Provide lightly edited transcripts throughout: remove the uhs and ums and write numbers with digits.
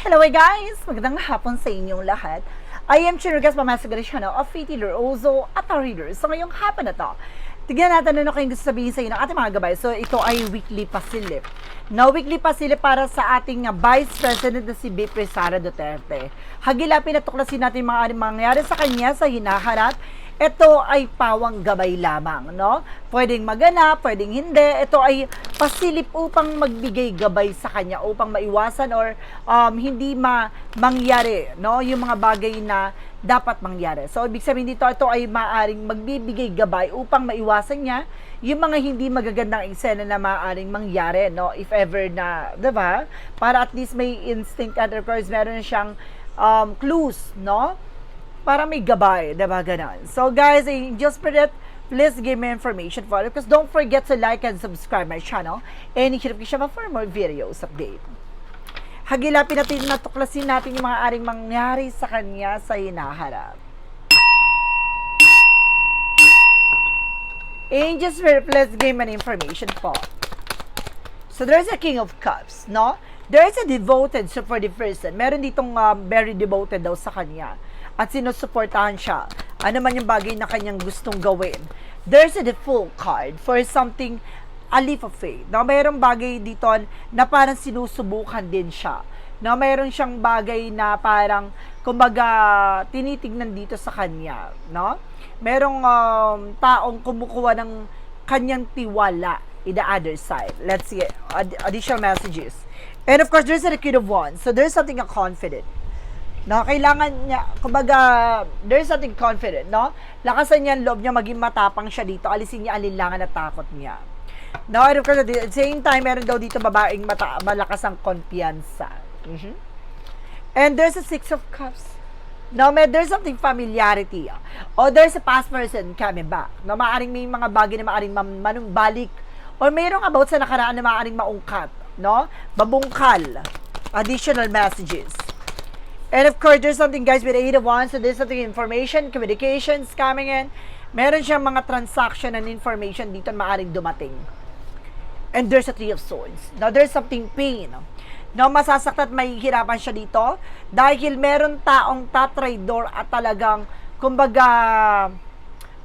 Hello guys! Magandang hapon sa inyong lahat. I am Chirugas Pamasagarishano of Fitiller Ozo at our readers. So ngayong hapon na to, tignan natin ano kayong gusto sabihin sa inyo ng ating mga gabay. So ito ay weekly pasilip. Na weekly pasilip para sa ating Vice President na si BP Sara Duterte. Hagilapin at tuklasin natin mga mangyari sa kanya sa hinaharap. Ito ay pawang gabay lamang, no? Pwedeng maganap, pwedeng hindi. Ito ay pasilip upang magbigay gabay sa kanya, upang maiwasan or hindi mangyari, no? Yung mga bagay na dapat mangyari. So, ibig sabihin dito, ito ay maaaring magbibigay gabay upang maiwasan niya yung mga hindi magagandang eksena na maaaring mangyari, no? If ever na, diba? Para at least may instinct and of course, meron siyang clues, no? Para may gabay, diba ganon. So guys, just for that, please give me information for it because don't forget to like and subscribe my channel and hit notification bell for more videos update. Hagilapin natin na tuklasin natin yung mga aring mangyari sa kanya sa hinaharap. And just for please give me an information po. So there's a King of Cups, no? There's a devoted supportive person. Meron ditong very devoted daw sa kanya. At sinusuportahan siya. Ano man yung bagay na kanyang gustong gawin. There's a default card for something, a leap of faith. No, mayroong bagay dito na parang sinusubukan din siya. No, mayroon siyang bagay na parang, kumbaga, tinitignan dito sa kanya. No? Merong taong kumukuha ng kanyang tiwala in the other side. Let's see, additional messages. And of course, there's a Kid of Wands. So there's something confident. No, kailangan niya, kumbaga, there's something confident, no? Lakasan niya ang loob niya, maging matapang siya dito, alisin niya alinlangan at takot niya. No, and of course, at the same time, meron daw dito babaeng malakas ang konpiyansa. And there's a Six of Cups. No, there's something familiarity. Or there's a past person coming back. No, maaring may mga bagay na maaring manumbalik. Or mayroong about sa nakaraan na maaring maungkat. No? Babungkal. Additional messages. And of course, there's something guys with the 8 of Wands. So there's something information, communications coming in. Meron siyang mga transaction and information dito na maaaring dumating. And there's a 3 of Swords. Now, there's something pain. Now, masasaktan at mahihirapan siya dito dahil meron taong tatraidor at talagang, kumbaga,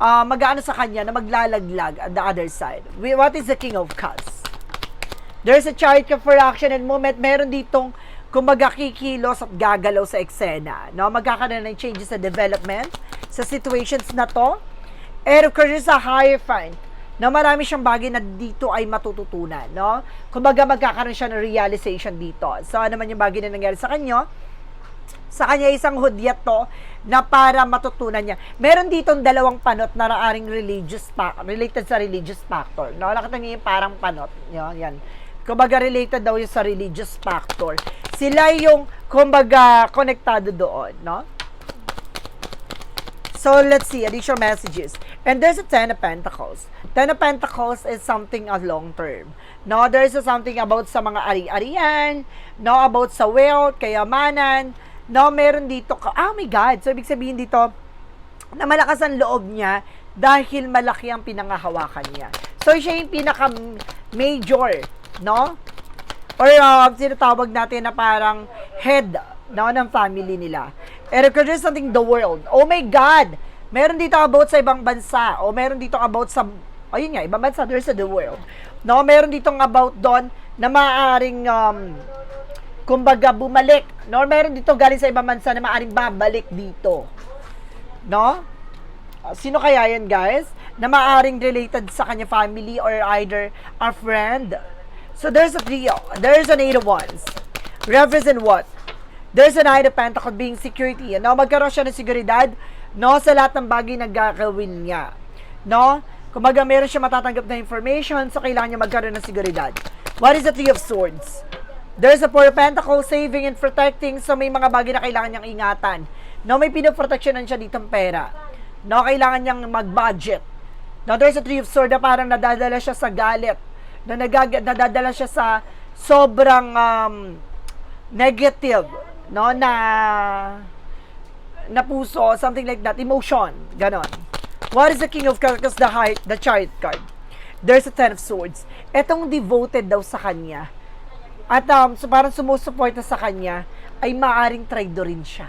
mag-ano sa kanya na maglalaglag at the other side. What is the King of Cups? There's a Chariot for action and movement. Meron ditong kumbaga kikilos at gagalaw sa eksena. No? Magkakaroon ng changes sa development, sa situations na to. And of course, sa Hierophant, no? Marami siyang bagay na dito ay matututunan. No? Kumbaga magkakaroon siya ng realization dito. So, ano man yung bagay na nangyari sa kanya? Sa kanya isang hudyat to na para matutunan niya. Meron ditong dalawang panot na raaring related sa religious factor. No? Nakita niyo yung parang panot. Yan. Kumbaga related daw yung sa religious factor. Sila yung, kumbaga, konektado doon, no? So, let's see, additional messages. And there's a 10 of Pentacles. 10 of Pentacles is something a long term. No, there's something about sa mga ari-arian, no, about sa wealth, kayamanan, no, meron dito, oh my God, so ibig sabihin dito, na malakas ang loob niya dahil malaki ang pinangahawakan niya. So, siya yung pinaka-major, no? Or sinatawag natin na parang head, no, ng family nila. And of course, there's something the world. Oh my God! Meron dito about sa ibang bansa. O meron dito about sa, ayun nga, ibang bansa, there's the world. No, meron dito about doon na maaaring, kumbaga, bumalik. No, meron dito galing sa ibang bansa na maaaring babalik dito. No? Sino kaya yan, guys? Na maaaring related sa kanya family or either a friend. So, there's a trio. There's an 8 of Wands. Represent what? There's an 9 of Pentacles being security. No? Magkaroon siya ng seguridad, no? Sa lahat ng bagay na gagawin niya. No? Kumbaga, meron siya matatanggap na information, so kailangan niya magkaroon ng seguridad. What is the 3 of Swords? There's a 4 of Pentacles, saving and protecting. So, may mga bagay na kailangan niyang ingatan. No? May pinoproteksyonan siya ditong pera. No? Kailangan niyang mag-budget. No? There's a 3 of Swords na parang nadadala siya sa galit. Na nadadala siya sa sobrang negative, no, na puso, something like that, emotion, ganon. What is the King of Cups? The Chariot card. There's a 10 of Swords. Etong devoted daw sa kanya. at so parang sumusuporta sa kanya, ay maaring traitor rin siya.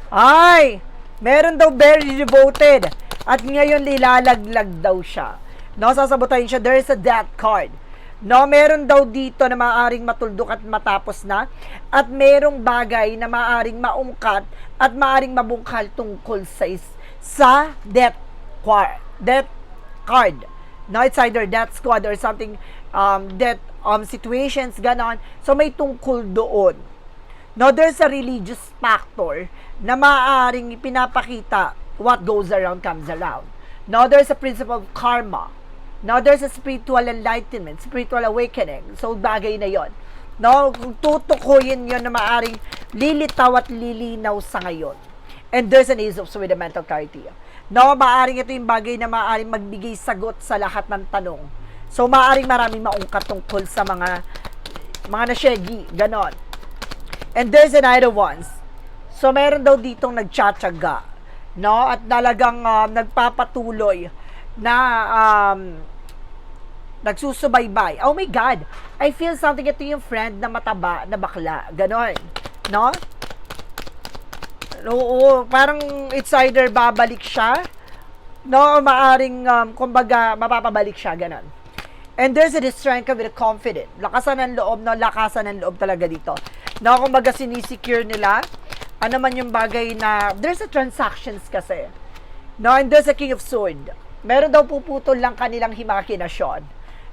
Ay! Meron daw very devoted. At ngayon lilalaglag daw siya. No, sasabotahin siya. There is a death card. No, meron daw dito na maaaring matulduк at matapos na. At merong bagay na maaaring maungkat at maaaring mabungkal tungkol sa death card. No, it's either death squad or something, death situations, ganon. So, may tungkol doon. No, there's a religious factor na maaaring pinapakita what goes around comes around. No, there's a principle of karma. No, there's a spiritual enlightenment, spiritual awakening. So, bagay na yon. No, kung tutukuyin yon na maaaring lilitaw at lilinaw sa ngayon. And there's an ace of with a mental clarity. No, maaaring ito yung bagay na maaaring magbigay sagot sa lahat ng tanong. So, maaaring maraming maungkat tungkol sa mga nasyegi, ganon. And there's a Knight of Wands. So, meron daw ditong nagtsatsaga, no? At talagang nagpapatuloy na nagsusubaybay. Oh my God! I feel something. Ito yung friend na mataba, na bakla. Ganon. No? Oo, parang it's either babalik siya, no? Maaring, kumbaga, mapapabalik siya. Ganon. And there's a strength with a confident. Lakasan ng loob, no? Lakasan ng loob talaga dito. No, kumbaga sinisecure nila. Ano man yung bagay na, there's a transactions kasi. No, and there's a King of Sword. Meron daw puputol lang kanilang himakinasyon.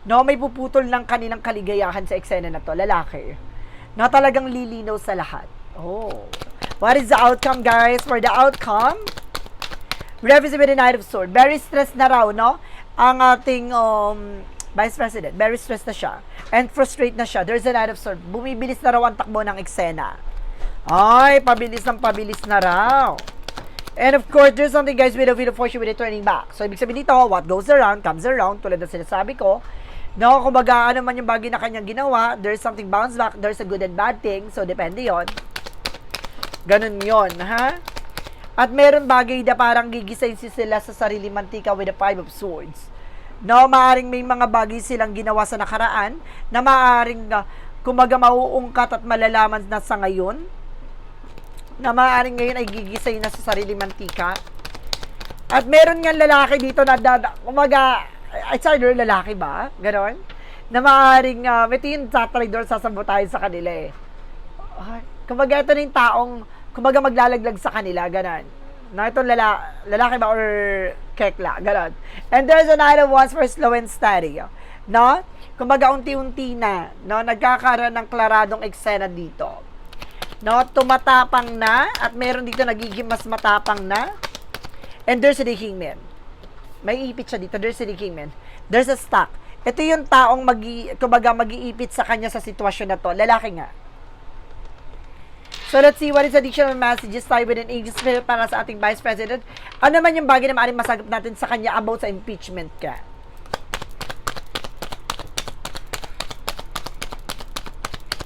No, may puputol lang kanilang kaligayahan sa eksena na to, lalaki. No, talagang lilinaw sa lahat. Oh. What is the outcome, guys? For the outcome, revisit with the Knight of Sword. Very stressed na raw, no? Ang ating Vice President, very stressed na siya. And frustrated na siya. There's a Knight of Sword. Bumibilis na raw ang takbo ng eksena. Ay, pabilis na raw. And of course, there's something, guys, with a Wheel of Fortune with a turning back. So, ibig sabihin dito, what goes around, comes around, tulad na sinasabi ko. No, kumbaga, ano man yung bagay na kanyang ginawa, there's something bounce back, there's a good and bad thing. So, depende yon. Ganun yon, ha? At meron bagay na parang gigisayin sila sa sarili mantika with the Five of Swords. No, maaring may mga bagay silang ginawa sa nakaraan na maaring, kumbaga, mauungkat at malalaman na sa ngayon, na maaaring ngayon ay gigisay na sa sarili mantika. At meron nga lalaki dito na, kumaga, it's either lalaki ba? Ganon? Na maaaring, ito yung tatraidor sasabotahin sa kanila eh. Kumaga, ito na yung taong, kumaga maglalaglag sa kanila, ganon. Na itong lalaki ba or kekla, ganon. And there's a Knight of Wands for slow and steady. No? Kumaga, unti-unti na, no? Nagkakaroon ng klaradong eksena dito. No, tumatapang na at meron dito nagiging mas matapang na. And there's a Kingman. May ipit siya dito. There's a Kingman. There's a stock. Ito yung taong mag-iipit sa kanya sa sitwasyon na to. Lalaki nga. So let's see what is additional messages tayo with an angel spirit para sa ating Vice President. Ano man yung bagay na maaaring masagap natin sa kanya about sa impeachment ka.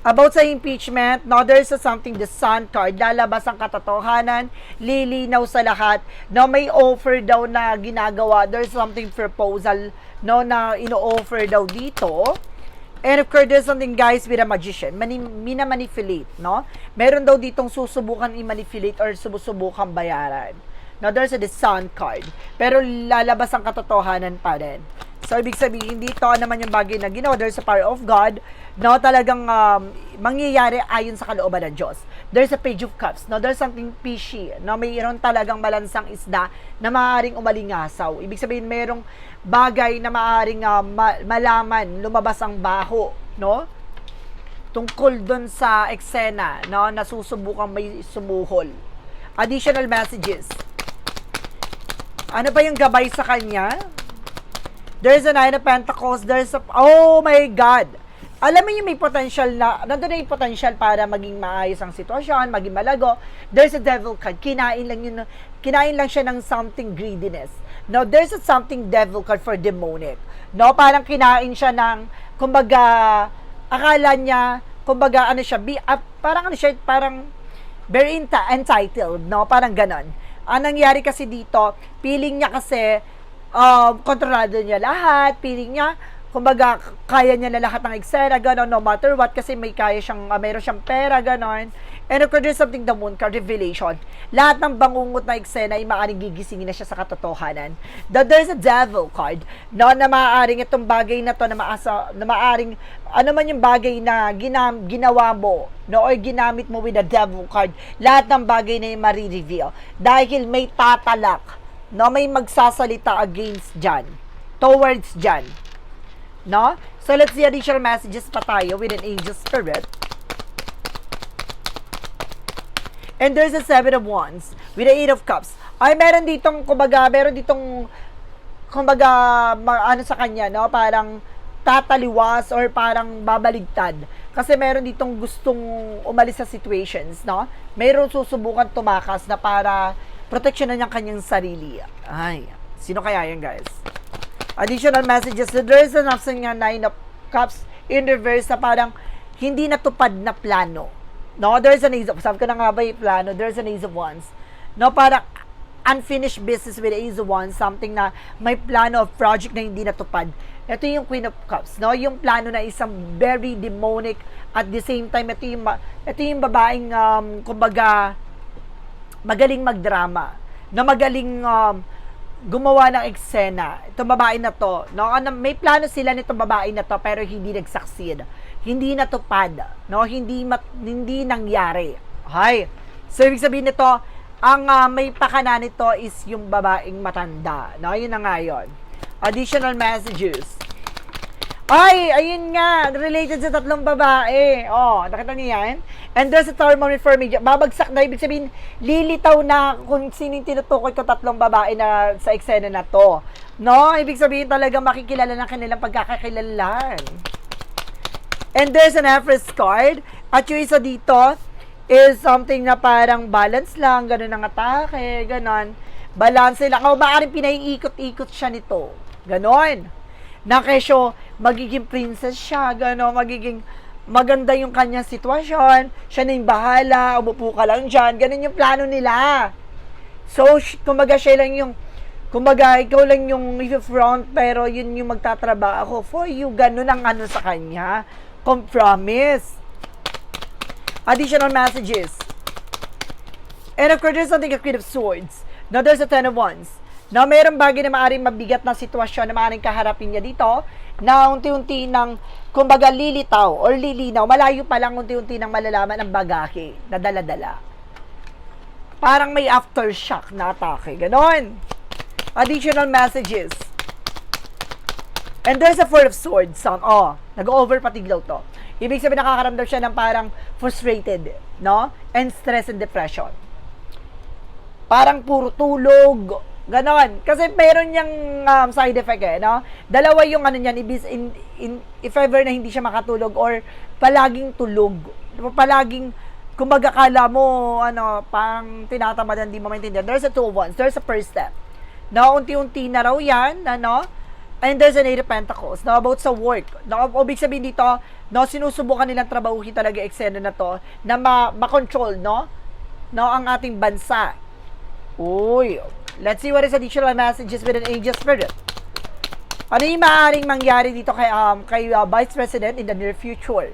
About sa impeachment, no, there's something, the Sun card, lalabas ang katotohanan, lilinaw sa lahat, no, may offer daw na ginagawa, there's something proposal, no, na ino-offer daw dito. And of course, there's something, guys, with a magician, mina-manipulate, no? Meron daw ditong susubukan i-manipulate or susubukan bayaran. Now, there's the Sun card, pero lalabas ang katotohanan pa rin. So, ibig sabihin dito, naman yung bagay na ginawa, there's a power of God, no, talagang mangyayari ayon sa kalooban ng Diyos. There's a Page of Cups, no, there's something fishy, no, mayroon talagang balansang isda na maaaring umalingasaw. Ibig sabihin, mayroong bagay na maaaring malaman, lumabas ang baho, no, tungkol dun sa eksena, no, na susubukang may sumuhol. Additional messages. Ano pa yung gabay sa kanya? There's a Nine of Pentacles, there's a, oh my God! Alam mo yung may potential na, nandun na yung potential para maging maayos ang sitwasyon, maging malago. There's a Devil card, kinain lang siya ng something greediness. No, there's a something Devil card for demonic. No, parang kinain siya ng, kumbaga, akala niya, kumbaga, ano siya, parang very entitled, no, parang ganon. Ang nangyari kasi dito, feeling niya kasi, kontrolado niya lahat, feeling niya, kumbaga, kaya niya na lahat ng eksena, gano'n, no matter what, kasi kaya siyang, mayroon siyang pera, gano'n. And of course, there's something the moon card, revelation. Lahat ng bangungot na eksena ay maaaring gigisingin na siya sa katotohanan. There's a devil card, no, na maaaring itong bagay na to, na maaaring, ano man yung bagay na ginawa mo, no, or ginamit mo with the devil card, lahat ng bagay na yung marireveal. Dahil may tatalak, no, may magsasalita against dyan, towards dyan. No? So, let's see additional messages pa tayo with an angel spirit. And there's a 7 of Wands with the 8 of Cups. Ay, meron ditong ano sa kanya, no? Parang tataliwas or parang babaligtad. Kasi meron ditong gustong umalis sa situations, no? Meron susubukan tumakas na para proteksyonan niyang kanyang sarili. Ay, sino kaya yan, guys? Additional messages. So, there is an option nga 9 of Cups in reverse na parang hindi natupad na plano. No, there's an Ace of, sabi ko na nga ba yung plano, there's an Ace of Wands. No, parang unfinished business with Ace of Wands, something na may plano of project na hindi natupad. Ito yung Queen of Cups, no, yung plano na isang very demonic, at the same time, ito yung babaeng, kumbaga, magaling magdrama, na magaling, gumawa ng eksena. Itong babae na to, no, may plano sila nitong babae na to, pero hindi nag-succeed. Hindi natupad, no? Hindi nangyari. Hay. So, ibig sabihin nito, ang may pakana nito is yung babaeng matanda, no? Yun na nga yun. Additional messages. Ay, ayun nga, related sa tatlong babae. Oh, nakita niyo yan? And there's a thermal reformation. Babagsak na, ibig sabihin, lilitaw na kung sino tinutukoy ko tatlong babae na sa eksena na to. No? Ibig sabihin talaga makikilala ng kanilang pagkakakilalan. And there's an Empress card. At yung isa dito is something na parang balance lang, ganun ang atake, ganun. Balance lang. O maaaring pinaiikot-ikot siya nito. Ganun. Na kesyo, magiging princess siya, gano'n, magiging maganda yung kanyang sitwasyon, siya na yung bahala, umupo ka lang dyan, ganun yung plano nila. So, kumbaga siya lang yung, kumbaga, ikaw lang yung front, pero yun yung magtatrabaho for you, ganun ang ano sa kanya, compromise. Additional messages. And of course, there's something a Queen of Swords. Now, there's a 10 of Wands. Now, mayroong bagay na maaaring mabigat na sitwasyon na maaaring kaharapin niya dito na unti-unti ng, kumbaga, lilitaw or lilinaw. Malayo pa lang unti-unti ng malalaman ang bagahe na dala-dala. Parang may aftershock na atake. Ganon. Additional messages. And there's a 4 of Swords. Nag-over patiglaw to. Ibig sabihin nakakaramdam siya ng parang frustrated, no? And stress and depression. Parang puro tulog, ganon. Kasi meron niyang side effect no? Dalawa yung ano niyan, if ever na hindi siya makatulog or palaging tulog. Palaging, kumbaga kala mo, pang tinatamadan, di mo maintindihan. There's a 2 of Wands, there's a first step. No, unti-unti na raw yan, and there's an 8 of Pentacles, about sa work. Ibig sabihin dito, sinusubukan nilang trabahuhin talaga eksena na to, na ma-control, ang ating bansa. Uy, let's see what is additional messages with an angel spirit. Ano yung maaaring mangyari dito kay Vice President in the near future?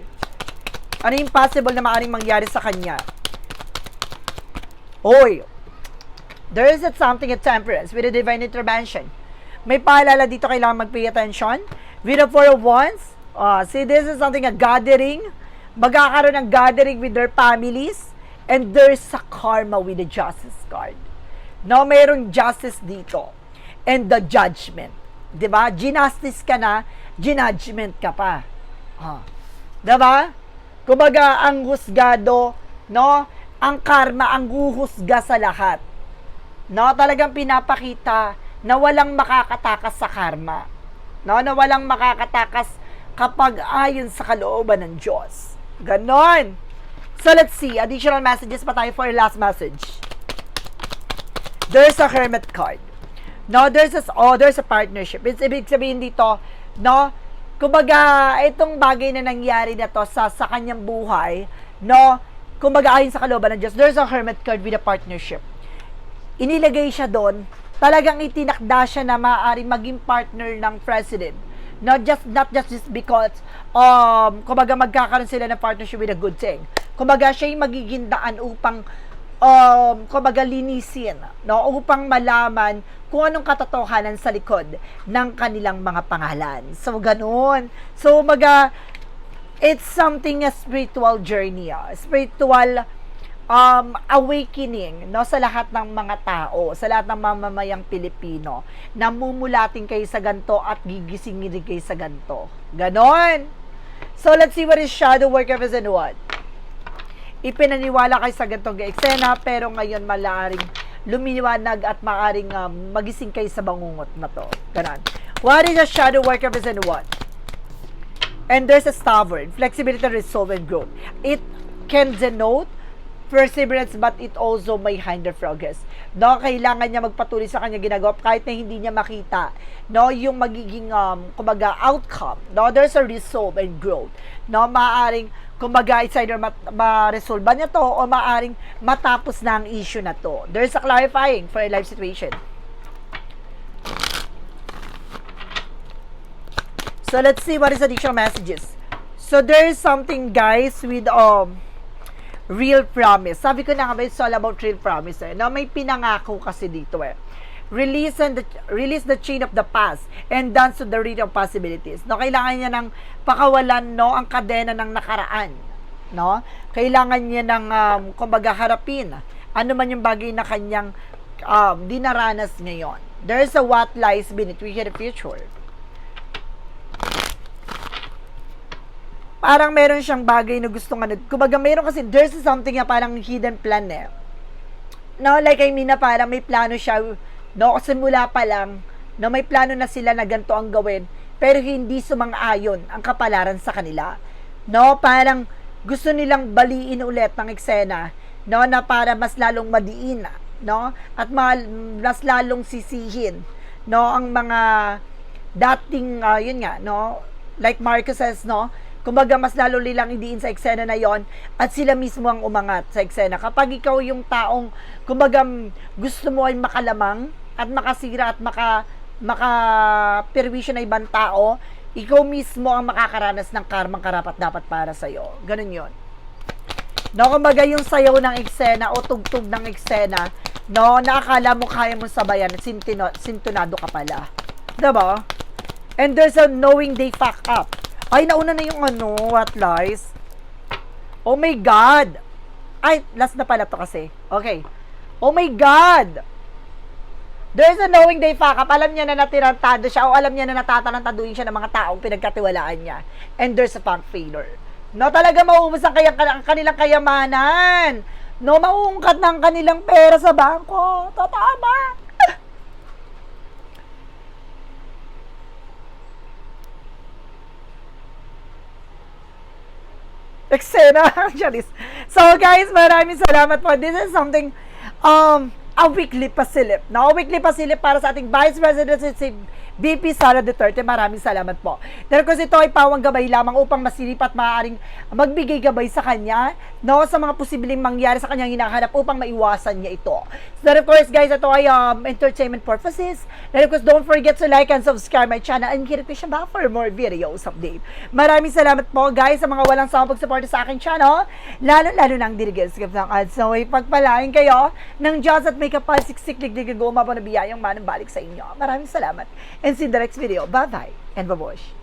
Ano yung possible na maaaring mangyari sa kanya? Uy, there is something at temperance with a divine intervention. May paalala dito, kailangan mag-pay attention. With the 4 of Wands, see, this is something, a gathering. Magkakaroon ng gathering with their families. And there's a karma with the justice card. No, mayroong justice dito. And the judgment. Diba? Ginustice ka na, ginudgment ka pa. Diba? Kumbaga, ang husgado, ang karma, ang huhusga sa lahat. Talagang pinapakita na walang makakatakas sa karma. Na walang makakatakas kapag ayon sa kalooban ng Diyos. Ganon. So, let's see. Additional messages pa tayo for your last message. There's a Hermit card. There's a partnership. It's ibig sabihin dito, kumbaga, itong bagay na nangyari na to sa kanyang buhay, kumbaga, ayon sa kalooban ng Diyos, there's a Hermit card with a partnership. Inilagay siya doon, talagang itinakda siya na maaaring maging partner ng president, Not just because kumbaga magkakaroon sila ng partnership with a good thing. Kumbaga siya yung magiging daan upang kumbaga linisin, no, upang malaman kung anong katotohanan sa likod ng kanilang mga pangalan. So ganoon. So it's something a spiritual journey, spiritual awakening, no, sa lahat ng mga tao, sa lahat ng mamamayang Pilipino, namumulating kayo sa ganto at gigisingin kayo sa ganto. Ganon. So let's see what is shadow work represent what. Ipinaniwala kayo sa gantong eksena, pero ngayon malaaring lumiliwanag at maaring magising kayo sa bangungot na to. Ganon. What is a shadow work represent what? And there's a stubborn, flexibility, resolve, and growth. It can denote perseverance, but it also may hinder progress. No, kailangan niya magpatuloy sa kanya ginagawa kahit na hindi niya makita, no, yung magiging kumbaga outcome. No, there's a resolve and growth. No, maaring kumbaga it's either ma-resolve niya to o maaring matapos na ang issue na to. There's a clarifying for a life situation. So let's see what is additional messages. So there is something, guys, with real promise. Sabi ko na nga, it's all about real promise. No, may pinangako kasi dito Release the chain of the past and dance to the realm of possibilities. No, kailangan niya ng pakawalan, no, ang kadena ng nakaraan. No? Kailangan niya ng kumbaga harapin ano man yung bagay na kanyang dinaranas ngayon. There's a what lies beneath the future. Parang meron siyang bagay na gustong kumbaga meron kasi there's something na parang hidden plan No, like I mean na parang may plano siya, no, simula pa lang, no, may plano na sila na ganito ang gawin, pero hindi sumang-ayon ang kapalaran sa kanila. No, parang gusto nilang baliin ulit ng eksena, no, na para mas lalong madiin, no, at mas lalong sisihin, no, ang mga dating, yun nga, no, like Marcos says, no, kumbaga mas lalo nilang idiin sa eksena na yon at sila mismo ang umangat sa eksena. Kapag ikaw yung taong kumbaga gusto mo ay makalamang at makasira at makaperwisyo na ibang tao, ikaw mismo ang makakaranas ng karmang karapat dapat para sa'yo. Ganun yon. No, kumbaga yung sayaw ng eksena o tugtog ng eksena, no, nakakala mo kaya mo sabayan, sintonado ka pala. Diba? And there's a knowing they fuck up. Ay, nauna na yung what lies? Oh my God! Ay, last na pala to kasi. Okay. Oh my God! There's a knowing they fuck up. Alam niya na natirantado siya o alam niya na natatarantaduin siya ng mga taong pinagkatiwalaan niya. And there's a punk failure. No, talaga mauubos ang kanilang kayamanan. No, mauungkat ng kanilang pera sa bangko. Totoo ba? Eksena, actually. So, guys, maraming salamat po. This is something, a weekly pasilip. No? A weekly pasilip para sa ating Vice President si VP Sara Duterte. Maraming salamat po. Dahil kasi ito ay pawang gabay lamang upang masilip at maaaring magbigay gabay sa kanya, no, sa mga posibleng mangyari sa kanyang hinahanap upang maiwasan niya ito. So, of course, guys, ito ay entertainment purposes. And of course, don't forget to like and subscribe my channel and hit the bell for more videos update. Maraming salamat po, guys, sa mga walang sawang pagsuporta sa aking channel, lalo ng dirigil-skip ng ads. So, ipagpalain kayo ng Diyos at may kapal-siksik-lig-lig-guma po na biyayang manang balik sa inyo. Maraming salamat. And see you in the next video. Bye-bye and bye-bye.